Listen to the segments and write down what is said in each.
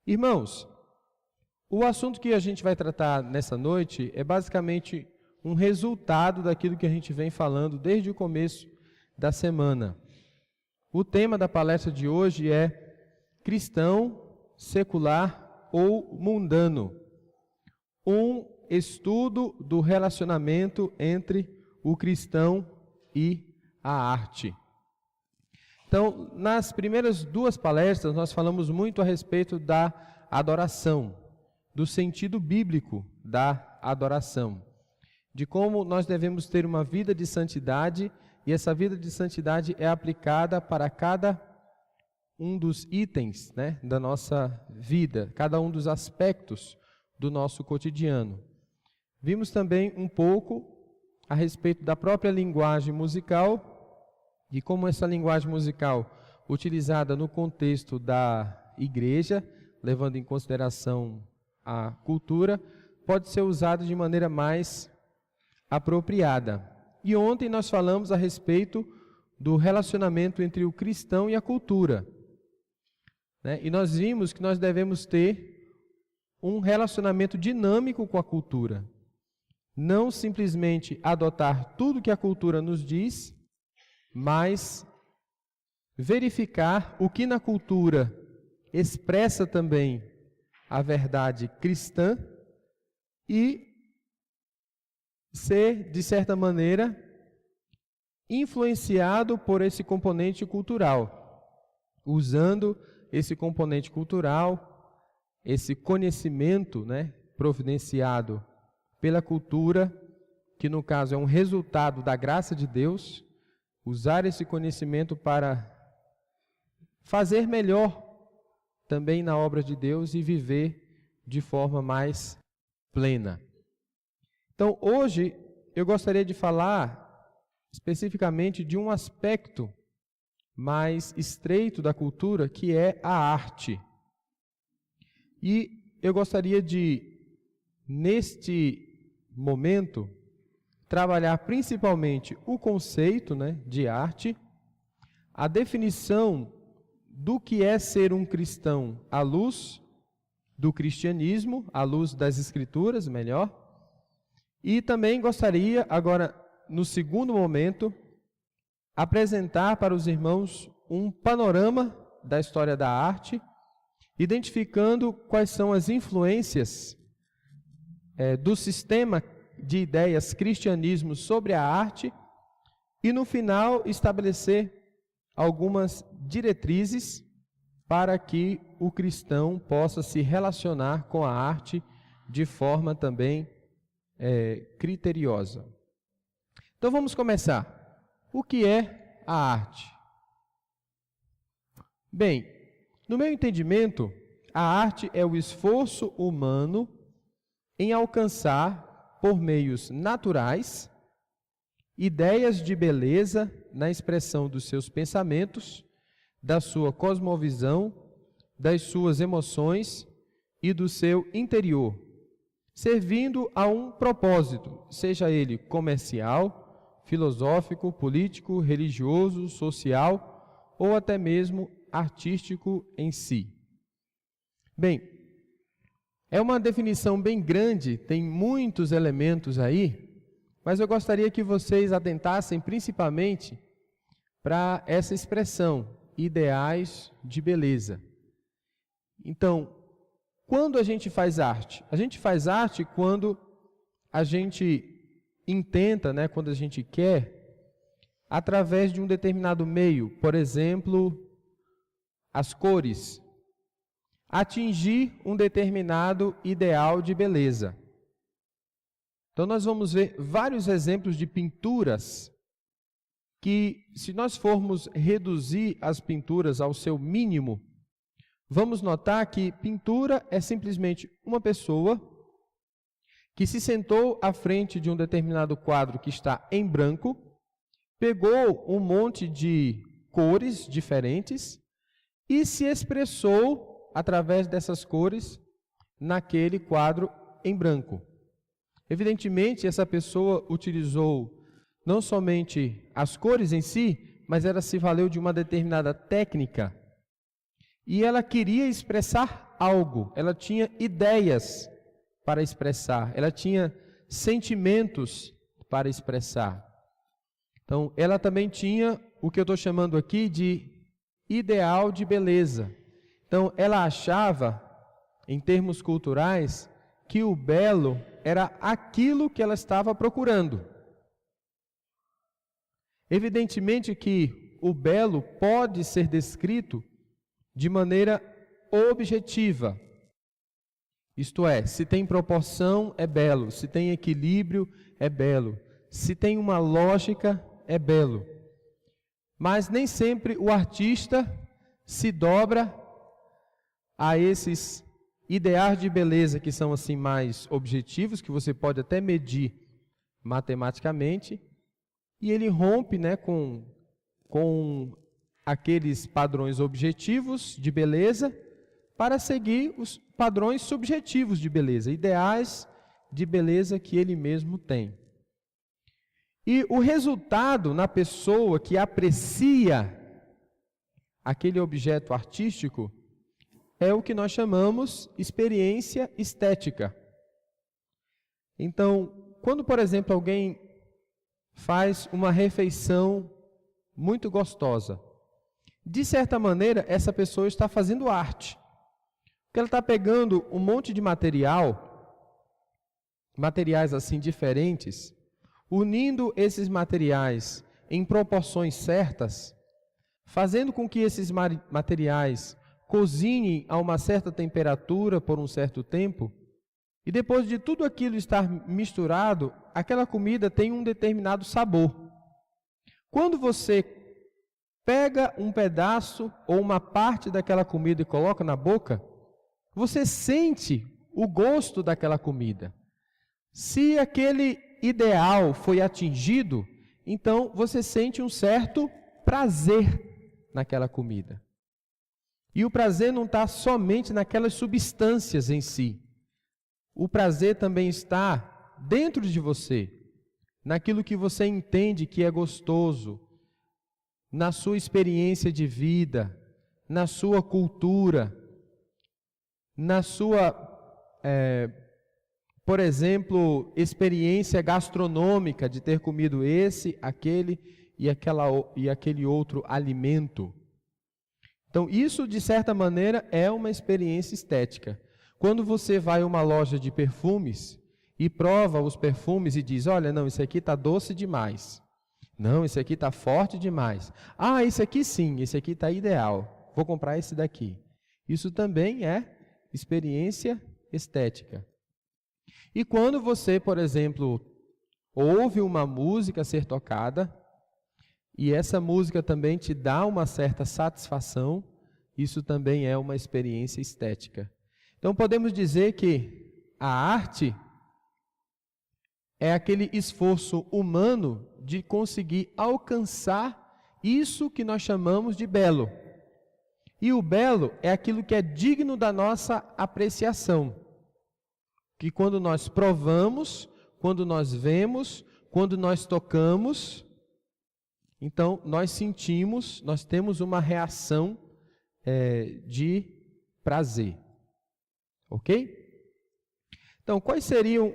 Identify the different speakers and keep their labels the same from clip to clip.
Speaker 1: Irmãos, o assunto que a gente vai tratar nessa noite é basicamente um resultado daquilo que a gente vem falando desde o começo da semana. O tema da palestra de hoje é cristão, secular ou mundano. Um estudo do relacionamento entre o cristão e a arte. Então, nas primeiras duas palestras, nós falamos muito a respeito da adoração, do sentido bíblico da adoração, de como nós devemos ter uma vida de santidade, e essa vida de santidade é aplicada para cada um dos itens, da nossa vida, cada um dos aspectos do nosso cotidiano. Vimos também um pouco a respeito da própria linguagem musical, de como essa linguagem musical, utilizada no contexto da igreja, levando em consideração a cultura, pode ser usada de maneira mais apropriada. E ontem nós falamos a respeito do relacionamento entre o cristão e a cultura. E nós vimos que nós devemos ter um relacionamento dinâmico com a cultura. Não simplesmente adotar tudo que a cultura nos diz, mas verificar o que na cultura expressa também a verdade cristã e ser, de certa maneira, influenciado por esse componente cultural, usando esse componente cultural, esse conhecimento, providenciado pela cultura, que no caso é um resultado da graça de Deus, usar esse conhecimento para fazer melhor também na obra de Deus e viver de forma mais plena. Então, hoje eu gostaria de falar especificamente de um aspecto mais estreito da cultura, que é a arte. E eu gostaria de, neste momento, trabalhar principalmente o conceito de arte, a definição do que é ser um cristão à luz do cristianismo, à luz das Escrituras, melhor. E também gostaria, agora, no segundo momento, apresentar para os irmãos um panorama da história da arte, identificando quais são as influências do sistema de ideias cristianismo sobre a arte e, no final, estabelecer algumas diretrizes para que o cristão possa se relacionar com a arte de forma também criteriosa. Então vamos começar. O que é a arte? Bem, no meu entendimento, a arte é o esforço humano em alcançar, por meios naturais, ideias de beleza na expressão dos seus pensamentos, da sua cosmovisão, das suas emoções e do seu interior, servindo a um propósito, seja ele comercial, filosófico, político, religioso, social ou até mesmo artístico em si. Bem, é uma definição bem grande, tem muitos elementos aí, mas eu gostaria que vocês atentassem principalmente para essa expressão, ideais de beleza. Então, quando a gente faz arte? A gente faz arte quando a gente intenta, quando a gente quer, através de um determinado meio, por exemplo, as cores, atingir um determinado ideal de beleza. Então nós vamos ver vários exemplos de pinturas que, se nós formos reduzir as pinturas ao seu mínimo, vamos notar que pintura é simplesmente uma pessoa que se sentou à frente de um determinado quadro que está em branco, pegou um monte de cores diferentes e se expressou através dessas cores naquele quadro em branco. Evidentemente, essa pessoa utilizou não somente as cores em si, mas ela se valeu de uma determinada técnica e ela queria expressar algo, ela tinha ideias para expressar, ela tinha sentimentos para expressar. Então, ela também tinha o que eu estou chamando aqui de ideal de beleza. Então, ela achava, em termos culturais, que o belo era aquilo que ela estava procurando. Evidentemente que o belo pode ser descrito de maneira objetiva. Isto é, se tem proporção, é belo. Se tem equilíbrio, é belo. Se tem uma lógica, é belo. Mas nem sempre o artista se dobra a esses ideais de beleza que são assim mais objetivos, que você pode até medir matematicamente, e ele rompe, né, com aqueles padrões objetivos de beleza para seguir os padrões subjetivos de beleza, ideais de beleza que ele mesmo tem. E o resultado na pessoa que aprecia aquele objeto artístico é o que nós chamamos experiência estética. Então, quando, por exemplo, alguém faz uma refeição muito gostosa, de certa maneira, essa pessoa está fazendo arte. Porque ela está pegando um monte de materiais assim diferentes, unindo esses materiais em proporções certas, fazendo com que esses materiais cozinhem a uma certa temperatura por um certo tempo, e depois de tudo aquilo estar misturado, aquela comida tem um determinado sabor. Quando você pega um pedaço ou uma parte daquela comida e coloca na boca, você sente o gosto daquela comida. Se aquele ideal foi atingido, então você sente um certo prazer naquela comida. E o prazer não está somente naquelas substâncias em si. O prazer também está dentro de você, naquilo que você entende que é gostoso, na sua experiência de vida, na sua cultura, na sua, por exemplo, experiência gastronômica de ter comido esse, aquele e aquele outro alimento. Então, isso, de certa maneira, é uma experiência estética. Quando você vai a uma loja de perfumes e prova os perfumes e diz, olha, não, esse aqui está doce demais. Não, esse aqui está forte demais. Ah, esse aqui sim, esse aqui está ideal. Vou comprar esse daqui. Isso também é experiência estética. E quando você, por exemplo, ouve uma música ser tocada, e essa música também te dá uma certa satisfação, isso também é uma experiência estética. Então podemos dizer que a arte é aquele esforço humano de conseguir alcançar isso que nós chamamos de belo. E o belo é aquilo que é digno da nossa apreciação. Que quando nós provamos, quando nós vemos, quando nós tocamos, então nós sentimos, nós temos uma reação de prazer. Ok? Então, quais seriam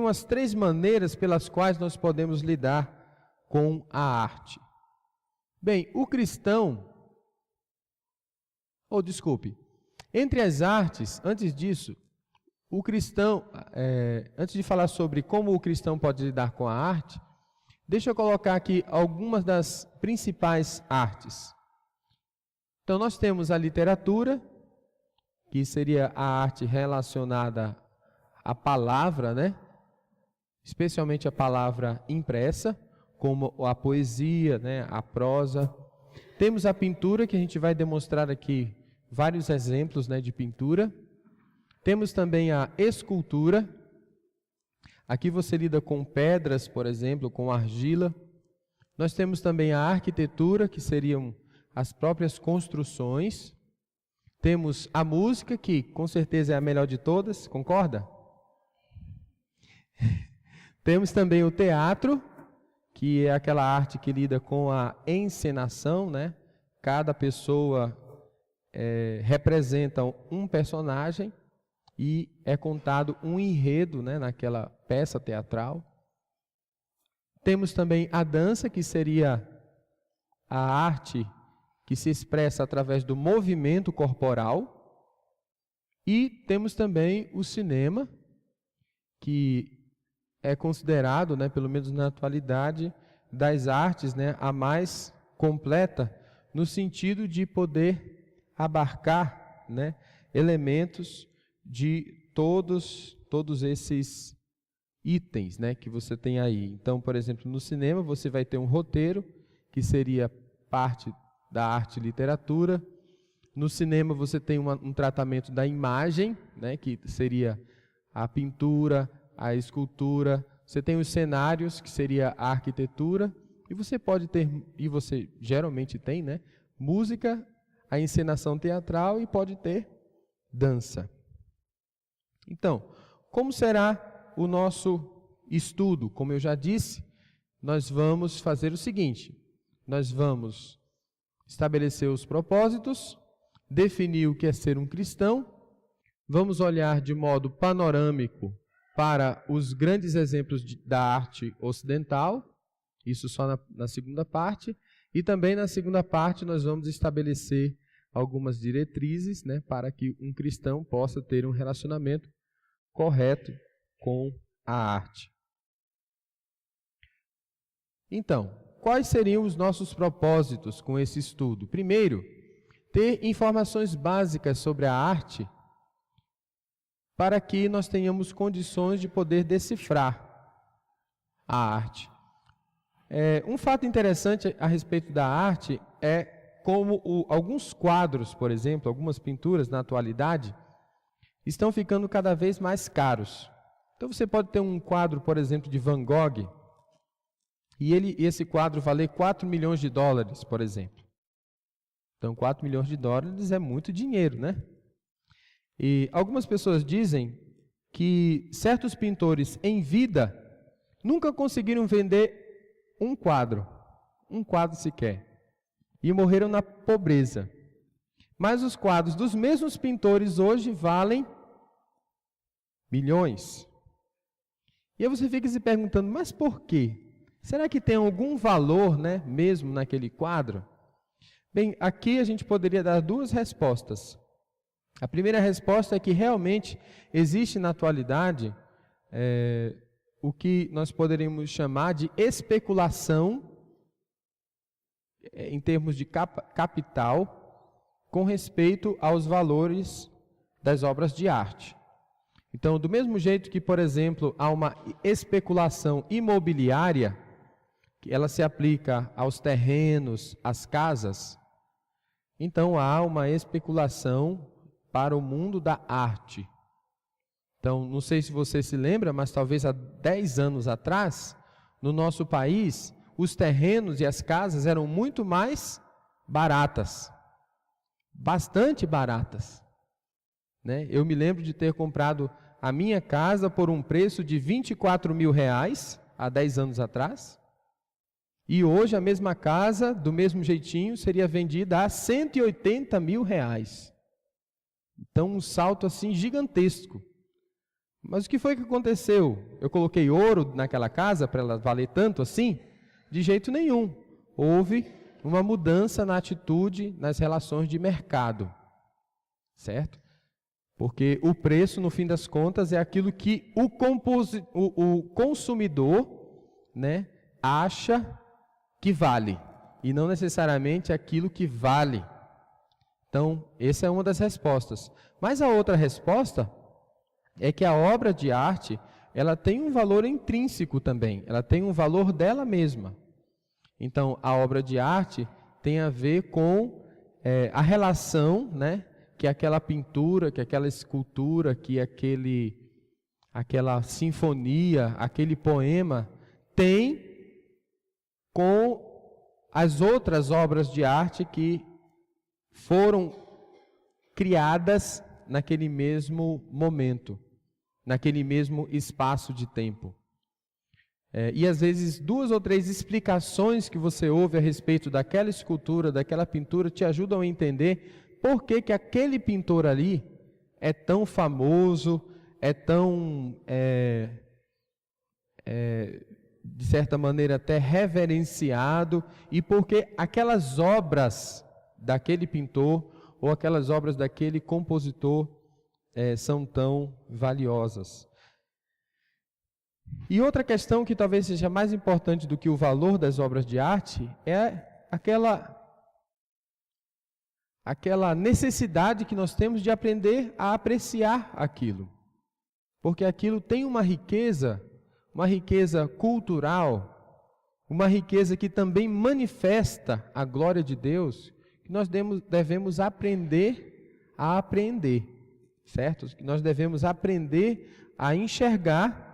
Speaker 1: as 3 maneiras pelas quais nós podemos lidar com a arte? Bem, o cristão, entre as artes, antes disso, o cristão, antes de falar sobre como o cristão pode lidar com a arte, deixa eu colocar aqui algumas das principais artes. Então, nós temos a literatura, que seria a arte relacionada à palavra, né? Especialmente a palavra impressa, como a poesia, né? A prosa. Temos a pintura, que a gente vai demonstrar aqui vários exemplos, né, de pintura. Temos também a escultura. Aqui você lida com pedras, por exemplo, com argila. Nós temos também a arquitetura, que seriam as próprias construções. Temos a música, que com certeza é a melhor de todas, concorda? Temos também o teatro, que é aquela arte que lida com a encenação, né? cada pessoa representa um personagem e é contado um enredo, né, naquela peça teatral. Temos também a dança, que seria a arte que se expressa através do movimento corporal. E temos também o cinema, que é considerado, né, pelo menos na atualidade, das artes, né, a mais completa, no sentido de poder abarcar, né, elementos de todos esses itens, né, que você tem aí. Então, por exemplo, no cinema você vai ter um roteiro, que seria parte da arte e literatura. No cinema você tem um tratamento da imagem, né, que seria a pintura, a escultura. Você tem os cenários, que seria a arquitetura. E você pode ter, e você geralmente tem, né, música, a encenação teatral, e pode ter dança. Então, como será o nosso estudo? Como eu já disse, nós vamos fazer o seguinte: nós vamos estabelecer os propósitos, definir o que é ser um cristão, vamos olhar de modo panorâmico para os grandes exemplos da arte ocidental, isso só na segunda parte, e também na segunda parte nós vamos estabelecer algumas diretrizes, né, para que um cristão possa ter um relacionamento correto com a arte. Então, quais seriam os nossos propósitos com esse estudo? Primeiro, ter informações básicas sobre a arte, para que nós tenhamos condições de poder decifrar a arte. Um fato interessante a respeito da arte é como alguns quadros, por exemplo, algumas pinturas na atualidade, estão ficando cada vez mais caros. Então você pode ter um quadro, por exemplo, de Van Gogh, e esse quadro valer 4 milhões de dólares, por exemplo. Então 4 milhões de dólares é muito dinheiro, né? E algumas pessoas dizem que certos pintores em vida nunca conseguiram vender um quadro sequer, e morreram na pobreza. Mas os quadros dos mesmos pintores hoje valem milhões. E aí você fica se perguntando, mas por quê? Será que tem algum valor, né, mesmo naquele quadro? Bem, aqui a gente poderia dar duas respostas. A primeira resposta é que realmente existe na atualidade o que nós poderíamos chamar de especulação em termos de capital com respeito aos valores das obras de arte. Então, do mesmo jeito que, por exemplo, há uma especulação imobiliária, que ela se aplica aos terrenos, às casas, então há uma especulação para o mundo da arte. Então, não sei se você se lembra, mas talvez há 10 anos atrás, no nosso país, os terrenos e as casas eram muito mais baratas. Bastante baratas. Né? Eu me lembro de ter comprado a minha casa por um preço de R$24 mil há 10 anos atrás. E hoje a mesma casa, do mesmo jeitinho, seria vendida a R$180 mil. Então, um salto assim gigantesco. Mas o que foi que aconteceu? Eu coloquei ouro naquela casa para ela valer tanto assim? De jeito nenhum. Houve uma mudança na atitude, nas relações de mercado. Certo? Porque o preço, no fim das contas, é aquilo que o consumidor, né, acha que vale, e não necessariamente aquilo que vale. Então, essa é uma das respostas. Mas a outra resposta é que a obra de arte, ela tem um valor intrínseco também, ela tem um valor dela mesma. Então, a obra de arte tem a ver com a relação, né, que aquela pintura, que aquela escultura, que aquela sinfonia, aquele poema tem com as outras obras de arte que foram criadas naquele mesmo momento, naquele mesmo espaço de tempo. E às vezes 2 ou 3 explicações que você ouve a respeito daquela escultura, daquela pintura, te ajudam a entender por que que aquele pintor ali é tão famoso, é tão, de certa maneira, até reverenciado, e por que aquelas obras daquele pintor ou aquelas obras daquele compositor são tão valiosas. E outra questão que talvez seja mais importante do que o valor das obras de arte é aquela necessidade que nós temos de aprender a apreciar aquilo. Porque aquilo tem uma riqueza cultural, uma riqueza que também manifesta a glória de Deus, que nós devemos aprender a apreender, certo? Que nós devemos aprender a enxergar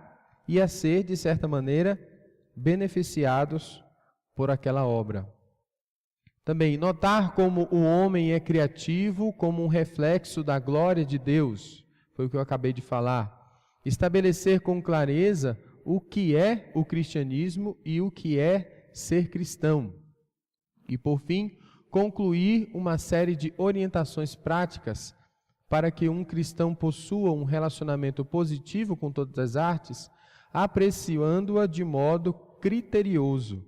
Speaker 1: e a ser, de certa maneira, beneficiados por aquela obra. Também notar como o homem é criativo, como um reflexo da glória de Deus, foi o que eu acabei de falar. Estabelecer com clareza o que é o cristianismo e o que é ser cristão. E, por fim, concluir uma série de orientações práticas para que um cristão possua um relacionamento positivo com todas as artes, apreciando-a de modo criterioso.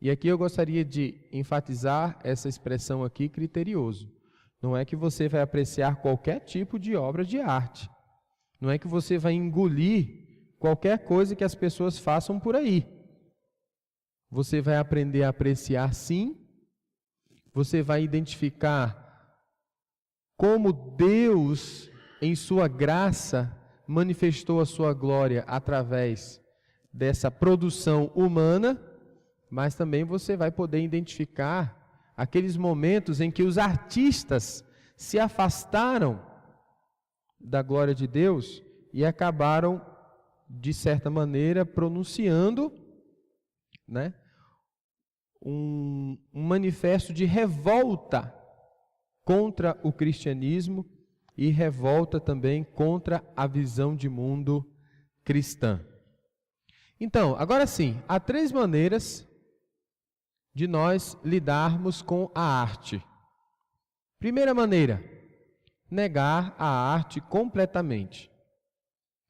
Speaker 1: E aqui eu gostaria de enfatizar essa expressão aqui, criterioso. Não é que você vai apreciar qualquer tipo de obra de arte. Não é que você vai engolir qualquer coisa que as pessoas façam por aí. Você vai aprender a apreciar, sim. Você vai identificar como Deus, em sua graça, manifestou a sua glória através dessa produção humana, mas também você vai poder identificar aqueles momentos em que os artistas se afastaram da glória de Deus e acabaram, de certa maneira, pronunciando, um manifesto de revolta contra o cristianismo e revolta também contra a visão de mundo cristã. Então, agora sim, há 3 maneiras de nós lidarmos com a arte. Primeira maneira, negar a arte completamente.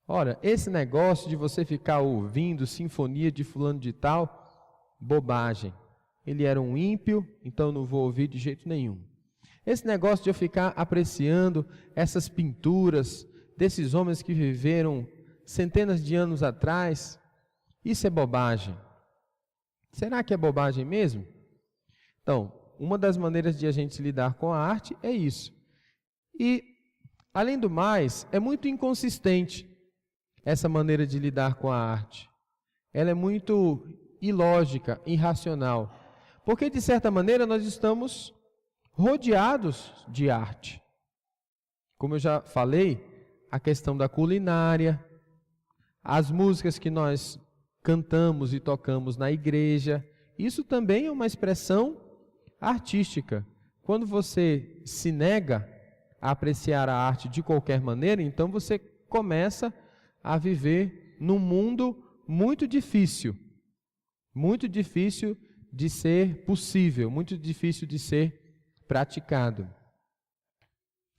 Speaker 1: Ora, esse negócio de você ficar ouvindo sinfonia de fulano de tal, bobagem. Ele era um ímpio, então não vou ouvir de jeito nenhum. Esse negócio de eu ficar apreciando essas pinturas desses homens que viveram centenas de anos atrás, isso é bobagem. Será que é bobagem mesmo? Então, uma das maneiras de a gente lidar com a arte é isso. E, além do mais, é muito inconsistente essa maneira de lidar com a arte. Ela é muito ilógica, irracional. Porque, de certa maneira, nós estamos rodeados de arte. Como eu já falei, a questão da culinária, as músicas que nós cantamos e tocamos na igreja, isso também é uma expressão artística. Quando você se nega a apreciar a arte de qualquer maneira, então você começa a viver num mundo muito difícil de ser possível, muito difícil de ser praticado.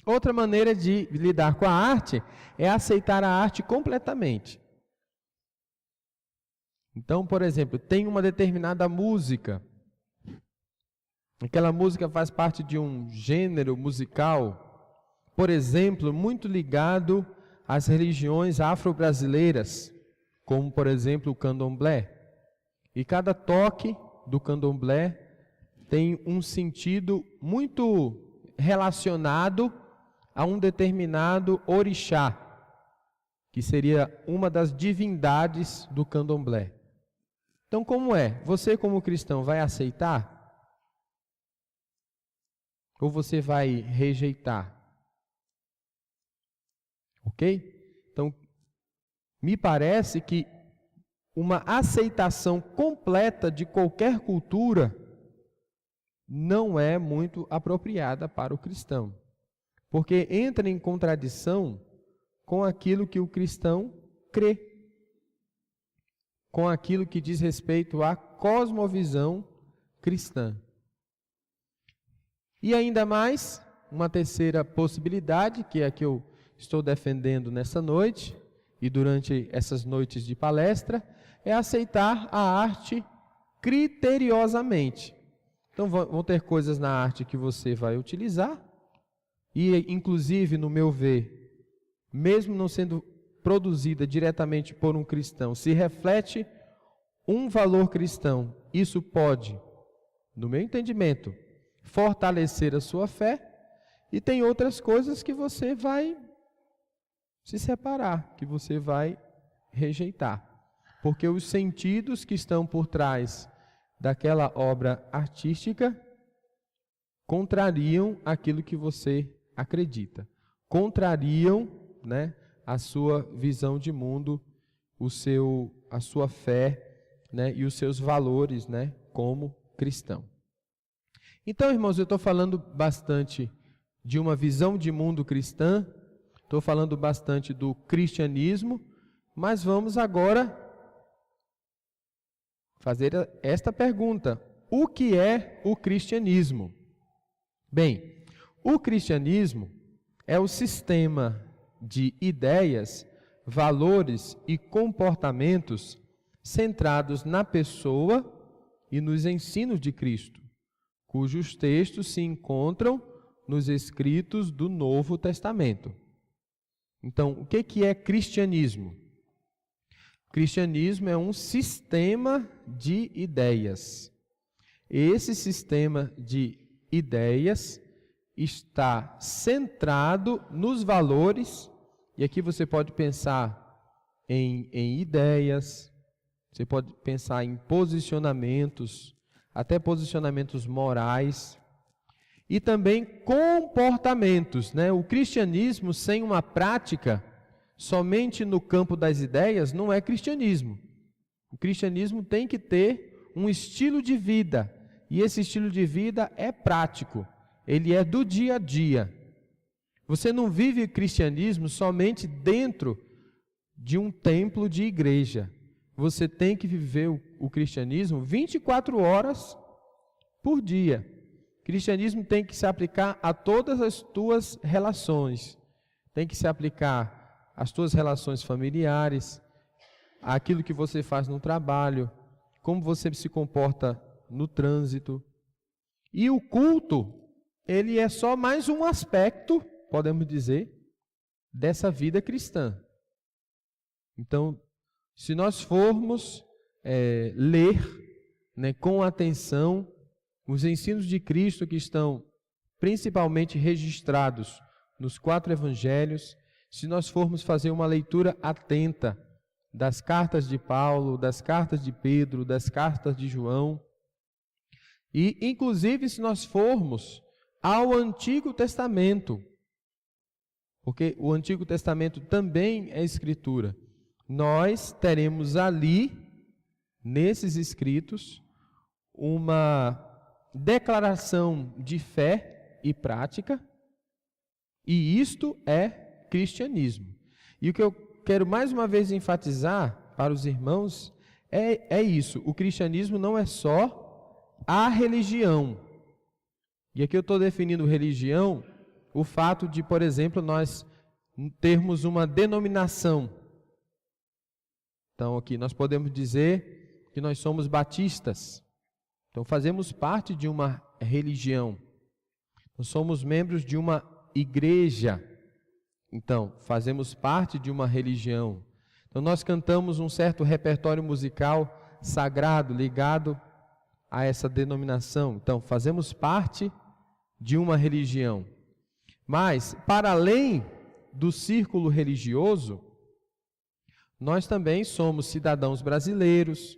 Speaker 1: Outra maneira de lidar com a arte é aceitar a arte completamente. Então, por exemplo, tem uma determinada música. Aquela música faz parte de um gênero musical, por exemplo, muito ligado às religiões afro-brasileiras, como, por exemplo, o candomblé. E cada toque do candomblé tem um sentido muito relacionado a um determinado orixá, que seria uma das divindades do candomblé. Então, como é? Você, como cristão, vai aceitar? Ou você vai rejeitar? Ok? Então, me parece que uma aceitação completa de qualquer cultura não é muito apropriada para o cristão, porque entra em contradição com aquilo que o cristão crê. com aquilo que diz respeito à cosmovisão cristã. E ainda mais, uma terceira possibilidade, que é a que eu estou defendendo nessa noite e durante essas noites de palestra, é aceitar a arte criteriosamente. Então vão ter coisas na arte que você vai utilizar e, inclusive, no meu ver, mesmo não sendo produzida diretamente por um cristão, se reflete um valor cristão, isso pode, no meu entendimento, fortalecer a sua fé, e tem outras coisas que você vai se separar, que você vai rejeitar, porque os sentidos que estão por trás daquela obra artística contrariam aquilo que você acredita, contrariam, né, a sua visão de mundo, a sua fé, né, e os seus valores, né, como cristão. Então, irmãos, eu estou falando bastante de uma visão de mundo cristã, estou falando bastante do cristianismo, mas vamos agora fazer esta pergunta: o que é o cristianismo? Bem, o cristianismo é o sistema de ideias, valores e comportamentos centrados na pessoa e nos ensinos de Cristo, cujos textos se encontram nos escritos do Novo Testamento. Então, o que é cristianismo? Cristianismo é um sistema de ideias. Esse sistema de ideias está centrado nos valores, e aqui você pode pensar em ideias, você pode pensar em posicionamentos, até posicionamentos morais, e também comportamentos, né? O cristianismo sem uma prática, somente no campo das ideias, não é cristianismo. O cristianismo tem que ter um estilo de vida, e esse estilo de vida é prático, ele é do dia a dia. Você não vive cristianismo somente dentro de um templo de igreja. Você tem que viver o cristianismo 24 horas por dia. O cristianismo tem que se aplicar a todas as tuas relações. Tem que se aplicar às tuas relações familiares, àquilo que você faz no trabalho, como você se comporta no trânsito. E o culto, ele é só mais um aspecto, podemos dizer, dessa vida cristã. Então, se nós formos ler, né, com atenção os ensinos de Cristo que estão principalmente registrados nos 4 evangelhos, se nós formos fazer uma leitura atenta das cartas de Paulo, das cartas de Pedro, das cartas de João, e inclusive se nós formos ao Antigo Testamento, porque o Antigo Testamento também é Escritura, nós teremos ali, nesses escritos, uma declaração de fé e prática, e isto é cristianismo. E o que eu quero mais uma vez enfatizar para os irmãos é isso: o cristianismo não é só a religião. E aqui eu estou definindo religião, o fato de, por exemplo, nós termos uma denominação. Então, aqui nós podemos dizer que nós somos batistas. Então, fazemos parte de uma religião. Nós somos membros de uma igreja. Então, fazemos parte de uma religião. Então, nós cantamos um certo repertório musical sagrado ligado a essa denominação. Então, fazemos parte de uma religião. Mas, para além do círculo religioso, nós também somos cidadãos brasileiros,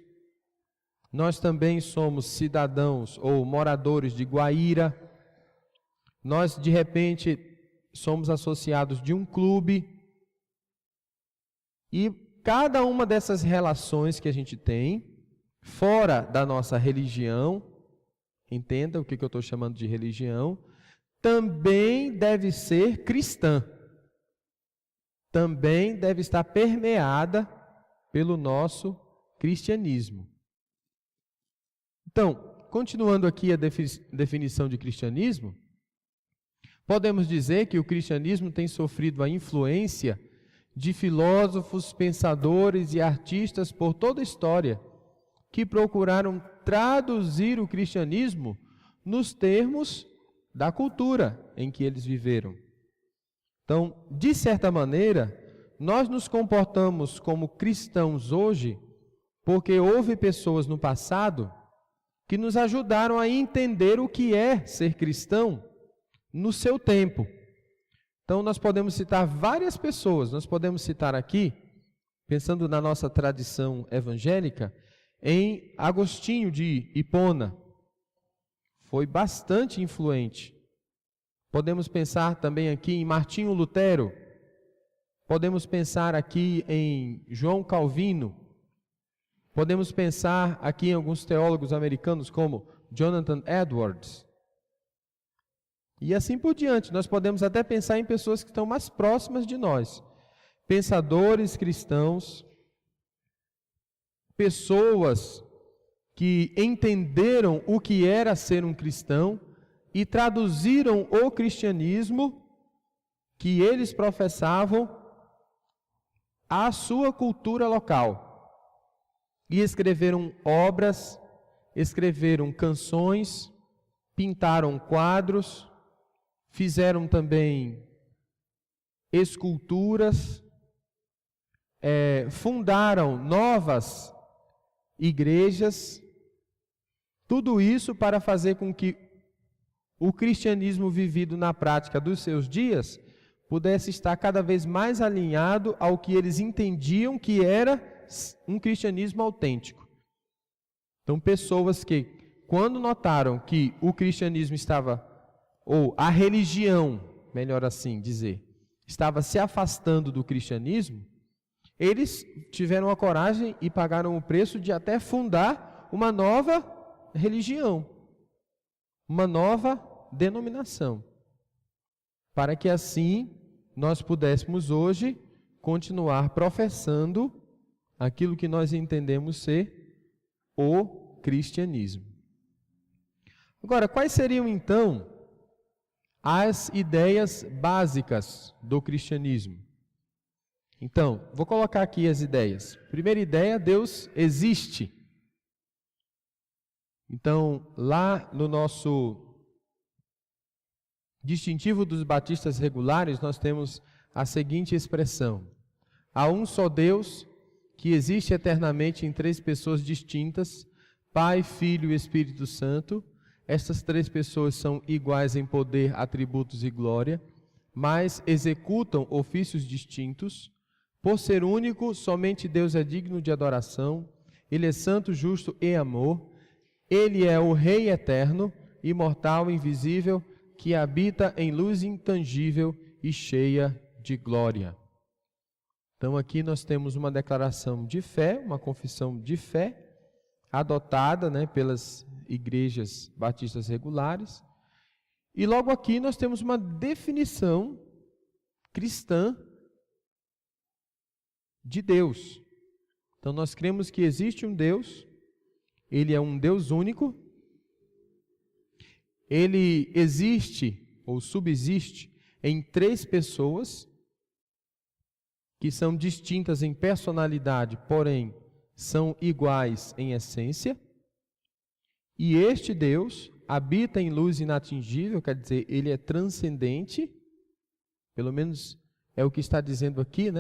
Speaker 1: nós também somos cidadãos ou moradores de Guaíra, nós, de repente, somos associados de um clube, e cada uma dessas relações que a gente tem, fora da nossa religião, entenda o que eu estou chamando de religião, também deve ser cristã, também deve estar permeada pelo nosso cristianismo. Então, continuando aqui a definição de cristianismo, podemos dizer que o cristianismo tem sofrido a influência de filósofos, pensadores e artistas por toda a história, que procuraram traduzir o cristianismo nos termos da cultura em que eles viveram. Então, de certa maneira, nós nos comportamos como cristãos hoje porque houve pessoas no passado que nos ajudaram a entender o que é ser cristão no seu tempo. Então, nós podemos citar várias pessoas, nós podemos citar aqui, pensando na nossa tradição evangélica, em Agostinho de Hipona, foi bastante influente. Podemos pensar também aqui em Martinho Lutero, podemos pensar aqui em João Calvino, podemos pensar aqui em alguns teólogos americanos como Jonathan Edwards. E assim por diante, nós podemos até pensar em pessoas que estão mais próximas de nós, pensadores cristãos, pessoas que entenderam o que era ser um cristão e traduziram o cristianismo que eles professavam à sua cultura local. E escreveram obras, escreveram canções, pintaram quadros, fizeram também esculturas, fundaram novas igrejas, tudo isso para fazer com que o cristianismo vivido na prática dos seus dias pudesse estar cada vez mais alinhado ao que eles entendiam que era um cristianismo autêntico. Então, pessoas que, quando notaram que o cristianismo estava, ou a religião, melhor assim dizer, estava se afastando do cristianismo, eles tiveram a coragem e pagaram o preço de até fundar uma nova religião, uma nova denominação, para que assim nós pudéssemos hoje continuar professando aquilo que nós entendemos ser o cristianismo. Agora, quais seriam então as ideias básicas do cristianismo? Então, vou colocar aqui as ideias. Primeira ideia, Deus existe. Então, lá no nosso distintivo dos batistas regulares, nós temos a seguinte expressão: há um só Deus que existe eternamente em três pessoas distintas, Pai, Filho e Espírito Santo. Estas três pessoas são iguais em poder, atributos e glória, mas executam ofícios distintos. Por ser único, somente Deus é digno de adoração. Ele é santo, justo e amor. Ele é o Rei eterno, imortal, invisível, que habita em luz intangível e cheia de glória. Então aqui nós temos uma declaração de fé, uma confissão de fé, adotada, pelas igrejas batistas regulares. E logo aqui nós temos uma definição cristã de Deus. Então nós cremos que existe um Deus, Ele é um Deus único, Ele existe ou subsiste em três pessoas que são distintas em personalidade, porém são iguais em essência. E este Deus habita em luz inatingível, quer dizer, Ele é transcendente, pelo menos é o que está dizendo aqui,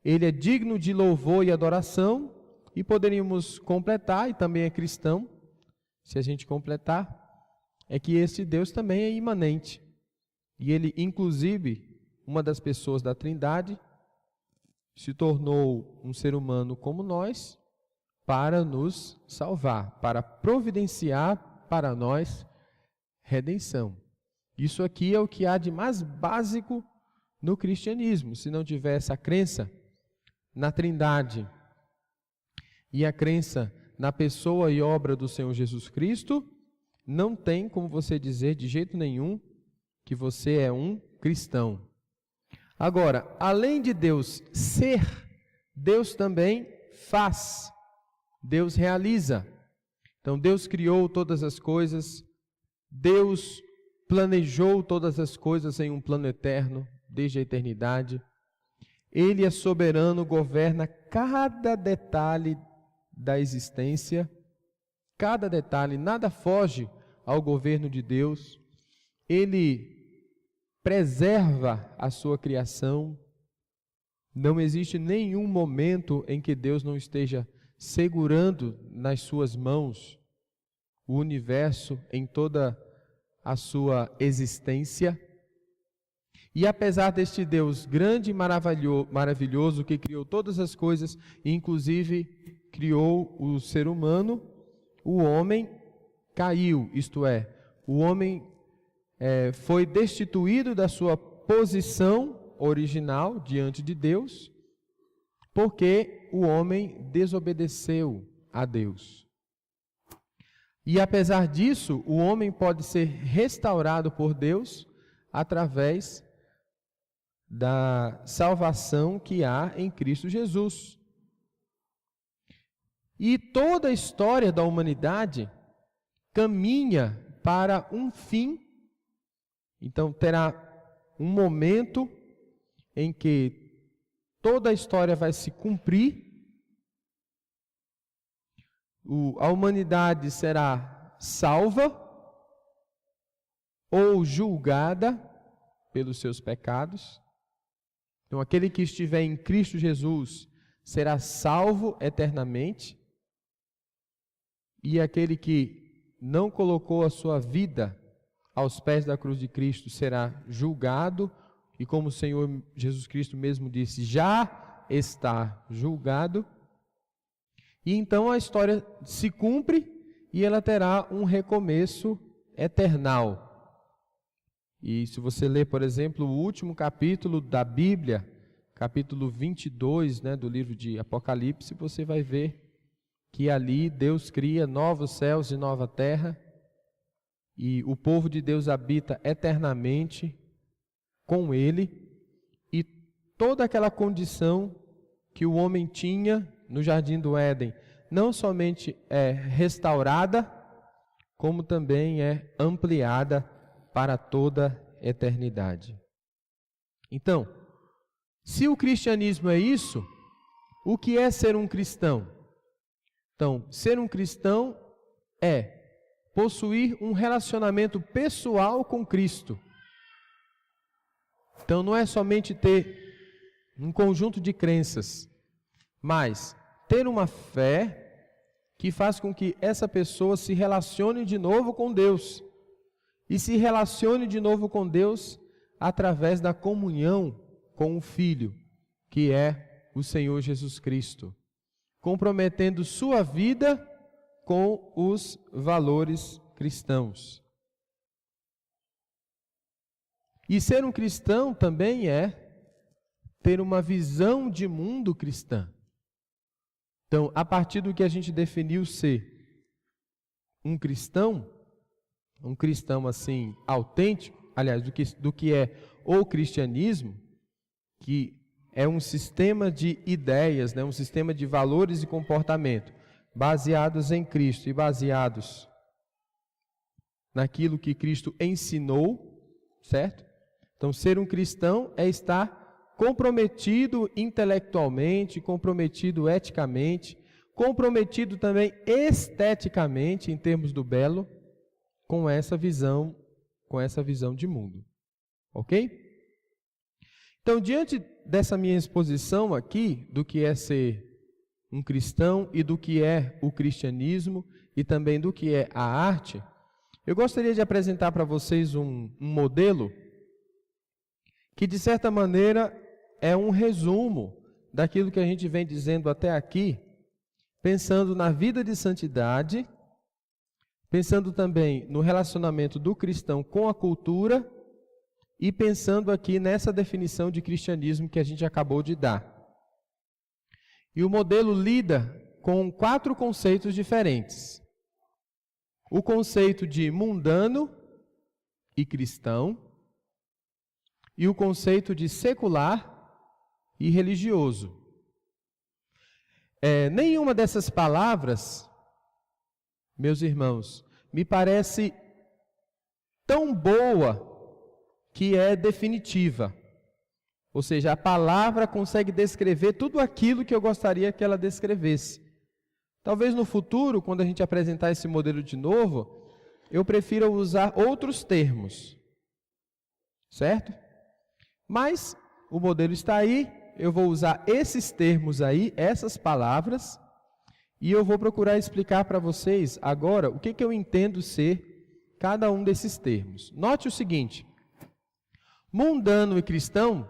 Speaker 1: Ele é digno de louvor e adoração, e poderíamos completar, e também é cristão, se a gente completar, é que este Deus também é imanente. E Ele, inclusive, uma das pessoas da Trindade, se tornou um ser humano como nós, para nos salvar, para providenciar para nós redenção. Isso aqui é o que há de mais básico no cristianismo. Se não tivesse a crença na Trindade e a crença na pessoa e obra do Senhor Jesus Cristo, não tem como você dizer de jeito nenhum que você é um cristão. Agora, além de Deus ser, Deus também faz. Deus realiza. Então, Deus criou todas as coisas, Deus planejou todas as coisas em um plano eterno, desde a eternidade. Ele é soberano, governa cada detalhe da existência, cada detalhe, nada foge ao governo de Deus. Ele preserva a sua criação. Não existe nenhum momento em que Deus não esteja segurando nas suas mãos o universo em toda a sua existência. E apesar deste Deus grande e maravilhoso que criou todas as coisas, inclusive criou o ser humano, o homem caiu, isto é, o homem foi destituído da sua posição original diante de Deus, porque o homem desobedeceu a Deus. E apesar disso, o homem pode ser restaurado por Deus através da salvação que há em Cristo Jesus. E toda a história da humanidade caminha para um fim. Então terá um momento em que toda a história vai se cumprir. A humanidade será salva ou julgada pelos seus pecados. Então, aquele que estiver em Cristo Jesus será salvo eternamente. E aquele que não colocou a sua vida aos pés da cruz de Cristo será julgado. E como o Senhor Jesus Cristo mesmo disse, já está julgado. E então a história se cumpre e ela terá um recomeço eternal. E se você ler, por exemplo, o último capítulo da Bíblia, capítulo 22, do livro de Apocalipse, você vai ver que ali Deus cria novos céus e nova terra, e o povo de Deus habita eternamente com Ele, e toda aquela condição que o homem tinha no Jardim do Éden, não somente é restaurada, como também é ampliada para toda a eternidade. Então, se o cristianismo é isso, o que é ser um cristão? Então, ser um cristão é possuir um relacionamento pessoal com Cristo. Então, não é somente ter um conjunto de crenças, mas ter uma fé que faz com que essa pessoa se relacione de novo com Deus. E se relacione de novo com Deus através da comunhão com o Filho, que é o Senhor Jesus Cristo, comprometendo sua vida com os valores cristãos. E ser um cristão também é ter uma visão de mundo cristã. Então, a partir do que a gente definiu ser um cristão assim, autêntico, aliás, do que é o cristianismo, que é um sistema de ideias, um sistema de valores e comportamento, baseados em Cristo e baseados naquilo que Cristo ensinou, certo? Então, ser um cristão é estar comprometido intelectualmente, comprometido eticamente, comprometido também esteticamente, em termos do belo, com essa visão de mundo. Ok? Então, diante dessa minha exposição aqui, do que é ser um cristão e do que é o cristianismo e também do que é a arte, eu gostaria de apresentar para vocês um modelo que, de certa maneira, é um resumo daquilo que a gente vem dizendo até aqui, pensando na vida de santidade, pensando também no relacionamento do cristão com a cultura e pensando aqui nessa definição de cristianismo que a gente acabou de dar. E o modelo lida com 4 conceitos diferentes. O conceito de mundano e cristão, e o conceito de secular e religioso. nenhuma dessas palavras, meus irmãos, me parece tão boa que é definitiva. Ou seja, a palavra consegue descrever tudo aquilo que eu gostaria que ela descrevesse. Talvez no futuro, quando a gente apresentar esse modelo de novo, eu prefira usar outros termos. Certo? Mas o modelo está aí, eu vou usar esses termos aí, essas palavras, e eu vou procurar explicar para vocês agora o que eu entendo ser cada um desses termos. Note o seguinte: mundano e cristão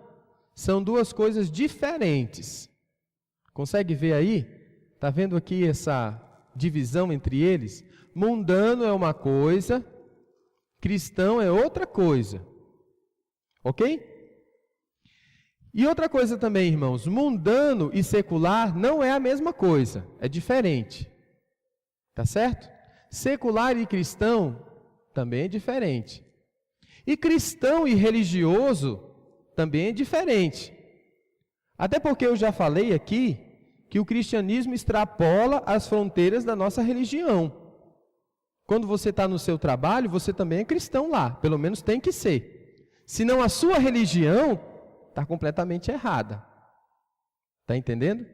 Speaker 1: são duas coisas diferentes. Consegue ver aí? Está vendo aqui essa divisão entre eles? Mundano é uma coisa, cristão é outra coisa. Ok? E outra coisa também, irmãos, mundano e secular não é a mesma coisa, é diferente. Tá certo? Secular e cristão também é diferente. E cristão e religioso também é diferente. Até porque eu já falei aqui que o cristianismo extrapola as fronteiras da nossa religião. Quando você está no seu trabalho, você também é cristão lá, pelo menos tem que ser. Senão a sua religião está completamente errada. Está entendendo?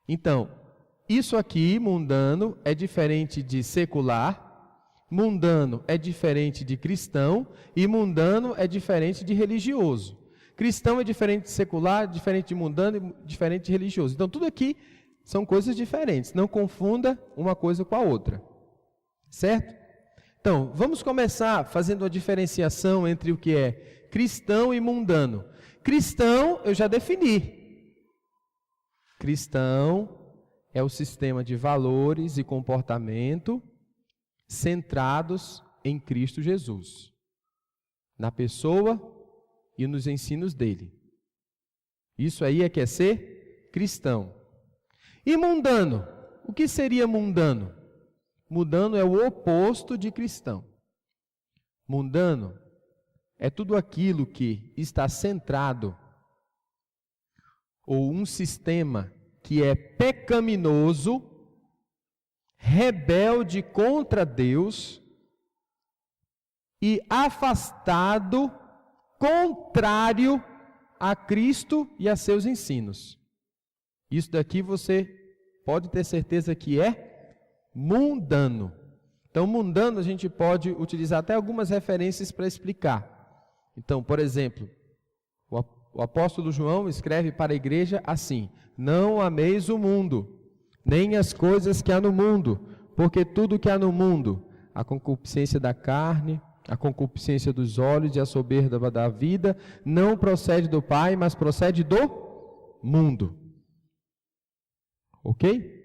Speaker 1: Então, isso aqui, mundano, é diferente de secular, mundano é diferente de cristão e mundano é diferente de religioso. Cristão é diferente de secular, diferente de mundano e diferente de religioso. Então, tudo aqui são coisas diferentes. Não confunda uma coisa com a outra. Certo? Então, vamos começar fazendo a diferenciação entre o que é cristão e mundano. Cristão, eu já defini. Cristão é o sistema de valores e comportamento centrados em Cristo Jesus, na pessoa e nos ensinos dele. Isso aí é que é ser cristão. E mundano? O que seria mundano? Mundano é o oposto de cristão. Mundano é tudo aquilo que está centrado, ou um sistema que é pecaminoso, rebelde contra Deus e afastado, contrário a Cristo e a seus ensinos. Isso daqui você pode ter certeza que é mundano. Então, mundano a gente pode utilizar até algumas referências para explicar. Então, por exemplo, o apóstolo João escreve para a igreja assim: não ameis o mundo, nem as coisas que há no mundo, porque tudo que há no mundo, a concupiscência da carne, a concupiscência dos olhos e a soberba da vida, não procede do Pai, mas procede do mundo. Ok?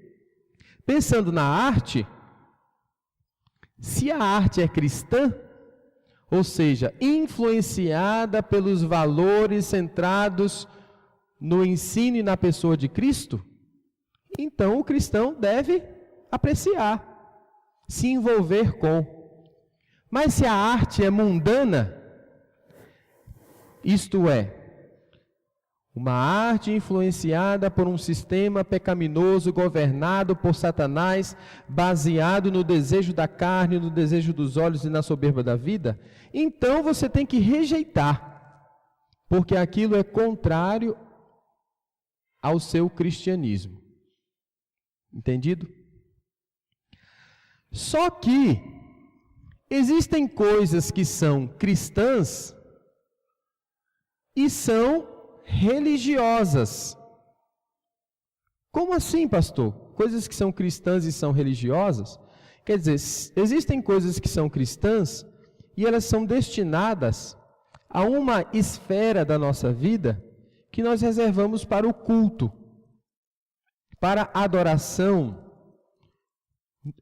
Speaker 1: Pensando na arte, se a arte é cristã, ou seja, influenciada pelos valores centrados no ensino e na pessoa de Cristo, então o cristão deve apreciar, se envolver com. Mas se a arte é mundana, isto é, uma arte influenciada por um sistema pecaminoso governado por Satanás, baseado no desejo da carne, no desejo dos olhos e na soberba da vida, então você tem que rejeitar, porque aquilo é contrário ao seu cristianismo. Entendido? Só que existem coisas que são cristãs e são religiosas. Como assim, pastor? Coisas que são cristãs e são religiosas? Quer dizer, existem coisas que são cristãs e elas são destinadas a uma esfera da nossa vida que nós reservamos para o culto, para a adoração,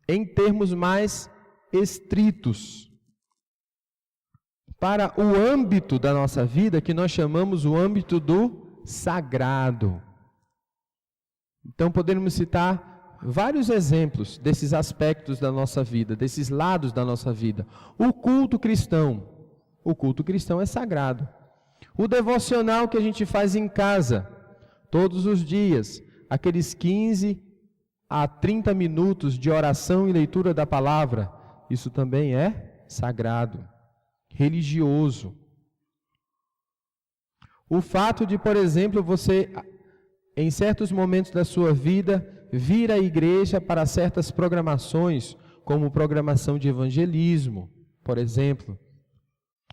Speaker 1: em termos mais estritos, para o âmbito da nossa vida que nós chamamos o âmbito do sagrado. Então podemos citar vários exemplos desses aspectos da nossa vida, desses lados da nossa vida. O culto cristão é sagrado. O devocional que a gente faz em casa, todos os dias, aqueles 15 a 30 minutos de oração e leitura da palavra, isso também é sagrado, religioso. O fato de, por exemplo, você, em certos momentos da sua vida, vir à igreja para certas programações, como programação de evangelismo, por exemplo,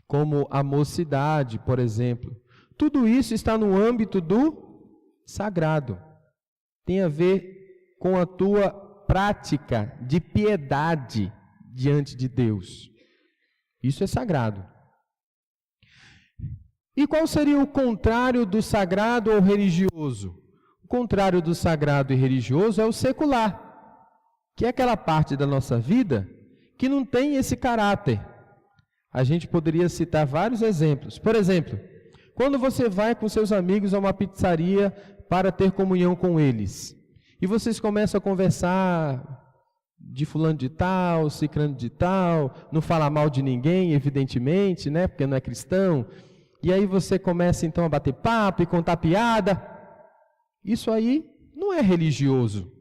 Speaker 1: como a mocidade, por exemplo. Tudo isso está no âmbito do sagrado. Tem a ver com a tua prática de piedade diante de Deus. Isso é sagrado. E qual seria o contrário do sagrado ou religioso? O contrário do sagrado e religioso é o secular, que é aquela parte da nossa vida que não tem esse caráter. A gente poderia citar vários exemplos. Por exemplo, quando você vai com seus amigos a uma pizzaria para ter comunhão com eles, e vocês começam a conversar de fulano de tal, ciclano de tal, não fala mal de ninguém, evidentemente, né, porque não é cristão, e aí você começa então a bater papo e contar piada. Isso aí não é religioso,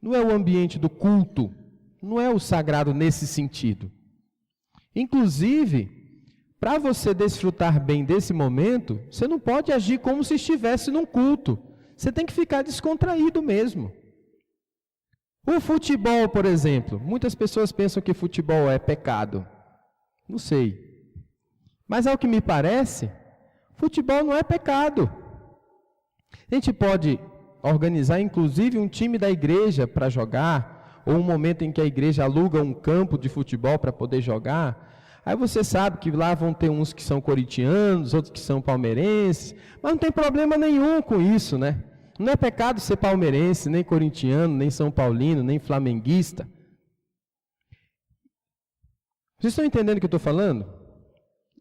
Speaker 1: não é o ambiente do culto, não é o sagrado nesse sentido. Inclusive, para você desfrutar bem desse momento, você não pode agir como se estivesse num culto. Você tem que ficar descontraído mesmo. O futebol, por exemplo. Muitas pessoas pensam que futebol é pecado. Não sei. Mas ao que me parece, futebol não é pecado. A gente pode organizar, inclusive, um time da igreja para jogar, ou um momento em que a igreja aluga um campo de futebol para poder jogar. Aí você sabe que lá vão ter uns que são corintianos, outros que são palmeirenses, mas não tem problema nenhum com isso, né? Não é pecado ser palmeirense, nem corintiano, nem são paulino, nem flamenguista. Vocês estão entendendo o que eu estou falando?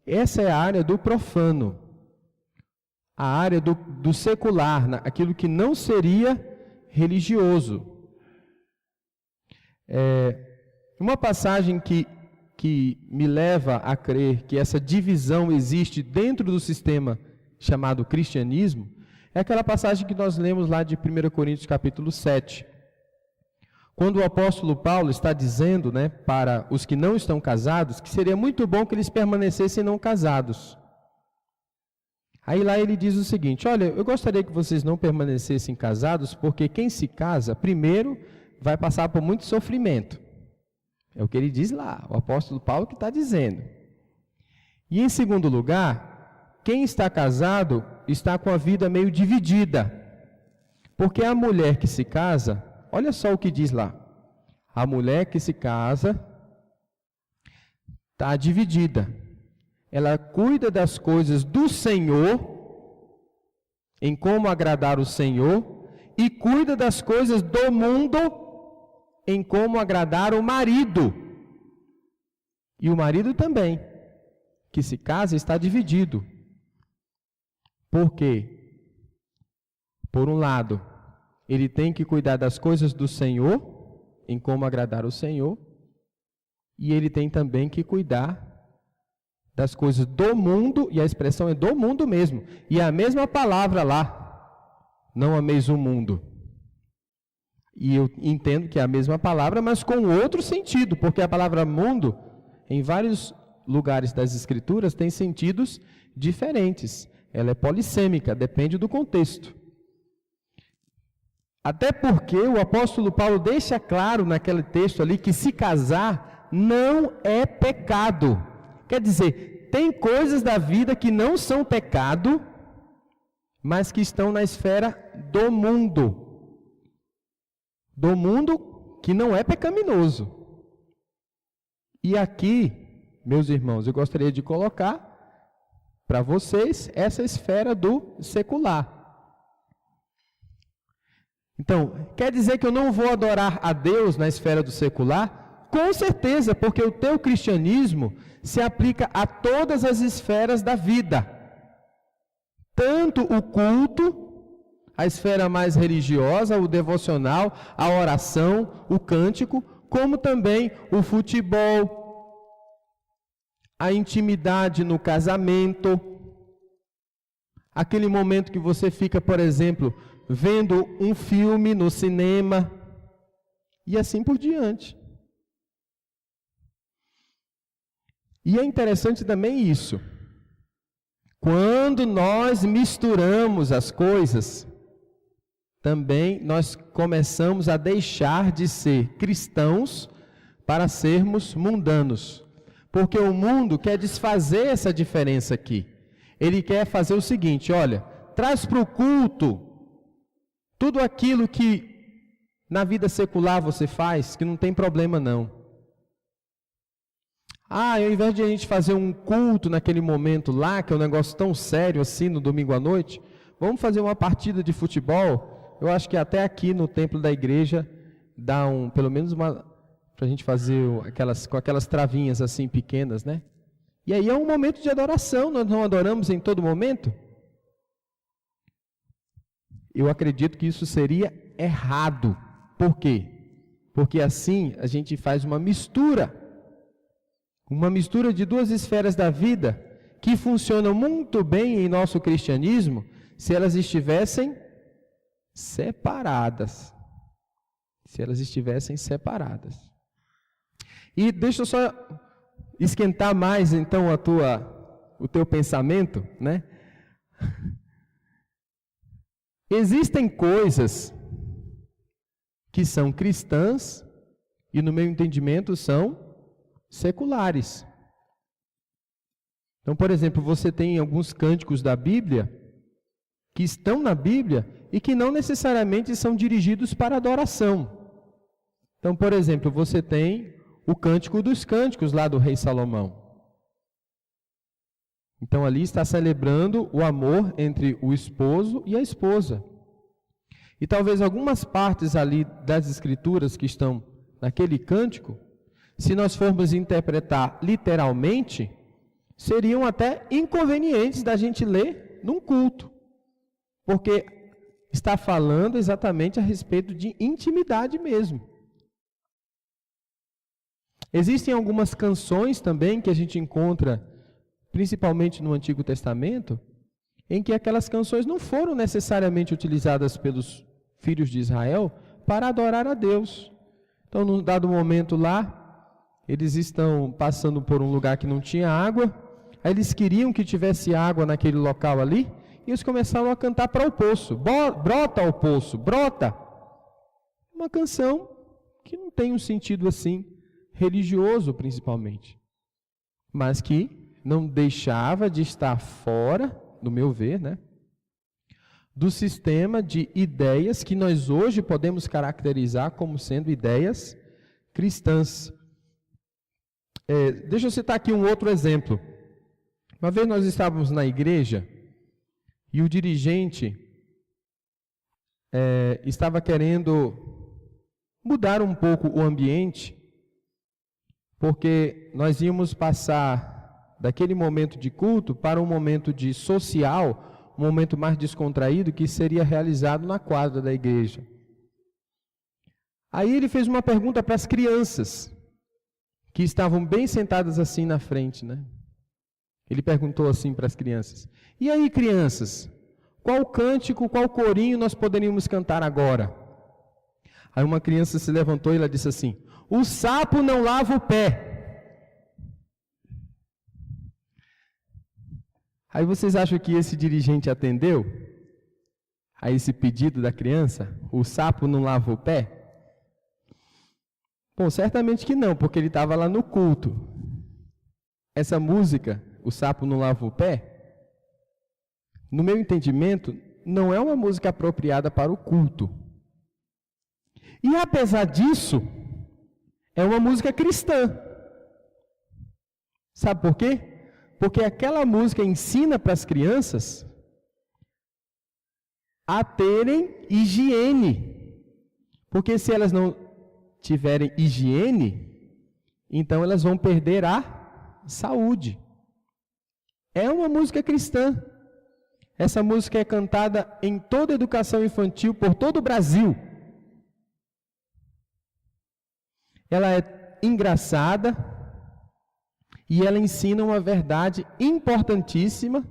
Speaker 1: Essa é a área do profano, a área do secular, aquilo que não seria religioso. Uma passagem que me leva a crer que essa divisão existe dentro do sistema chamado cristianismo, é aquela passagem que nós lemos lá de 1 Coríntios capítulo 7. Quando o apóstolo Paulo está dizendo, né, para os que não estão casados, que seria muito bom que eles permanecessem não casados. Aí lá ele diz o seguinte: olha, eu gostaria que vocês não permanecessem casados, porque quem se casa, primeiro, vai passar por muito sofrimento. É o que ele diz lá, o apóstolo Paulo que está dizendo. E em segundo lugar, quem está casado está com a vida meio dividida. Porque a mulher que se casa, olha só o que diz lá. A mulher que se casa está dividida. Ela cuida das coisas do Senhor, em como agradar o Senhor, e cuida das coisas do mundo, em como agradar o marido. E o marido também, que se casa, está dividido. Por quê? Por um lado, ele tem que cuidar das coisas do Senhor, em como agradar o Senhor, e ele tem também que cuidar das coisas do mundo, e a expressão é do mundo mesmo, e é a mesma palavra lá, não ameis o mundo. E eu entendo que é a mesma palavra, mas com outro sentido, porque a palavra mundo, em vários lugares das Escrituras, tem sentidos diferentes. Ela é polissêmica, depende do contexto. Até porque o apóstolo Paulo deixa claro naquele texto ali que se casar não é pecado. Quer dizer, tem coisas da vida que não são pecado, mas que estão na esfera do mundo. Do mundo que não é pecaminoso. E aqui, meus irmãos, eu gostaria de colocar para vocês essa esfera do secular. Então, quer dizer que eu não vou adorar a Deus na esfera do secular? Com certeza, porque o teu cristianismo se aplica a todas as esferas da vida. Tanto o culto, a esfera mais religiosa, o devocional, a oração, o cântico, como também o futebol, a intimidade no casamento, Aquele momento que você fica, por exemplo, vendo um filme no cinema, e assim por diante. E é interessante também isso. Quando nós misturamos as coisas, também nós começamos a deixar de ser cristãos para sermos mundanos. Porque o mundo quer desfazer essa diferença aqui. Ele quer fazer o seguinte, olha, traz para o culto tudo aquilo que na vida secular você faz, que não tem problema não. Ao invés de a gente fazer um culto naquele momento lá, que é um negócio tão sério assim, no domingo à noite, vamos fazer uma partida de futebol. Eu acho que até aqui no templo da igreja dá pelo menos uma, para a gente fazer com aquelas travinhas assim pequenas, né? E aí é um momento de adoração, nós não adoramos em todo momento? Eu acredito que isso seria errado. Por quê? Porque assim a gente faz uma mistura de duas esferas da vida que funcionam muito bem em nosso cristianismo se elas estivessem separadas. E deixa eu só esquentar mais então o teu pensamento, né? Existem coisas que são cristãs e, no meu entendimento, são seculares. Então, por exemplo, você tem alguns cânticos da Bíblia que estão na Bíblia e que não necessariamente são dirigidos para adoração. Então, por exemplo, você tem o Cântico dos Cânticos lá do rei Salomão. Então, ali está celebrando o amor entre o esposo e a esposa. E talvez algumas partes ali das Escrituras que estão naquele cântico, se nós formos interpretar literalmente, seriam até inconvenientes da gente ler num culto. Porque está falando exatamente a respeito de intimidade mesmo. Existem algumas canções também que a gente encontra, principalmente no Antigo Testamento, em que aquelas canções não foram necessariamente utilizadas pelos filhos de Israel para adorar a Deus. Então, num dado momento lá, eles estão passando por um lugar que não tinha água, aí eles queriam que tivesse água naquele local ali, e eles começaram a cantar para o poço. Brota ao poço, brota! Uma canção que não tem um sentido assim, religioso principalmente, mas que não deixava de estar fora, no meu ver, né, do sistema de ideias que nós hoje podemos caracterizar como sendo ideias cristãs. Deixa eu citar aqui um outro exemplo. Uma vez nós estávamos na igreja e o dirigente estava querendo mudar um pouco o ambiente, porque nós íamos passar daquele momento de culto para um momento de social, um momento mais descontraído, que seria realizado na quadra da igreja. Aí ele fez uma pergunta para as crianças, que estavam bem sentadas assim na frente, né? Ele perguntou assim para as crianças: e aí, crianças, qual cântico, qual corinho nós poderíamos cantar agora? Aí uma criança se levantou e ela disse assim: o sapo não lava o pé. Aí vocês acham que esse dirigente atendeu a esse pedido da criança? O sapo não lava o pé? Bom, certamente que não, porque ele estava lá no culto. Essa música, o sapo não lava o pé, no meu entendimento, não é uma música apropriada para o culto. E apesar disso, é uma música cristã. Sabe por quê? Porque aquela música ensina para as crianças a terem higiene. Porque se elas não tiverem higiene, então elas vão perder a saúde. É uma música cristã. Essa música é cantada em toda a educação infantil por todo o Brasil. Ela é engraçada e ela ensina uma verdade importantíssima,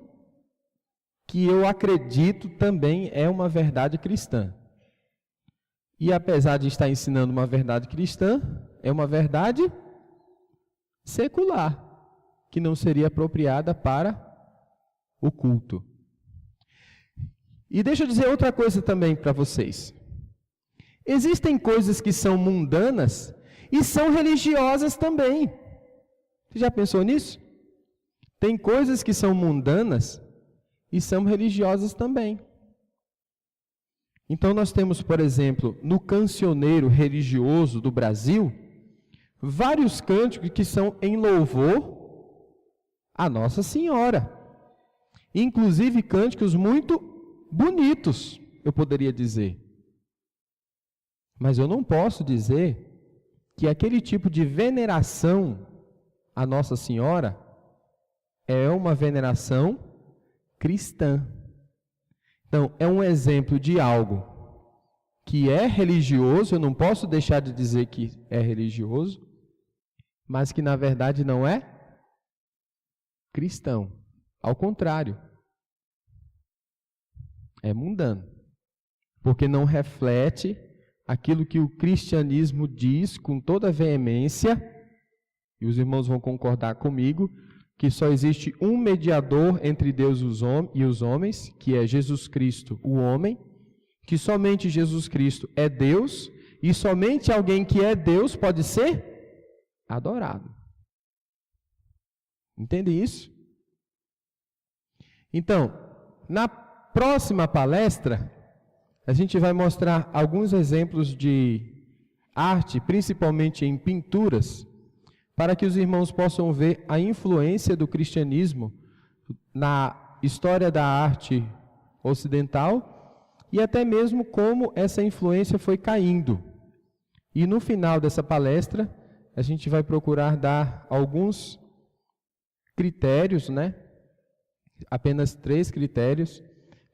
Speaker 1: que eu acredito também é uma verdade cristã. E apesar de estar ensinando uma verdade cristã, é uma verdade secular, que não seria apropriada para o culto. E deixa eu dizer outra coisa também para vocês. Existem coisas que são mundanas e são religiosas também. Você já pensou nisso? Tem coisas que são mundanas e são religiosas também. Então nós temos, por exemplo, no cancioneiro religioso do Brasil, vários cânticos que são em louvor a Nossa Senhora. Inclusive cânticos muito bonitos, eu poderia dizer. Mas eu não posso dizer que aquele tipo de veneração a Nossa Senhora é uma veneração cristã. Então, é um exemplo de algo que é religioso, eu não posso deixar de dizer que é religioso, mas que na verdade não é cristão. Ao contrário, é mundano, porque não reflete aquilo que o cristianismo diz com toda veemência, e os irmãos vão concordar comigo, que só existe um mediador entre Deus e os homens, que é Jesus Cristo, o homem, que somente Jesus Cristo é Deus, e somente alguém que é Deus pode ser adorado. Entende isso? Então, na próxima palestra, a gente vai mostrar alguns exemplos de arte, principalmente em pinturas, para que os irmãos possam ver a influência do cristianismo na história da arte ocidental e até mesmo como essa influência foi caindo. E no final dessa palestra, a gente vai procurar dar alguns critérios, apenas 3 critérios,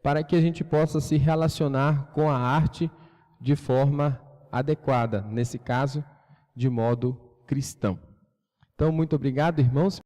Speaker 1: para que a gente possa se relacionar com a arte de forma adequada, nesse caso, de modo cristão. Então, muito obrigado, irmãos.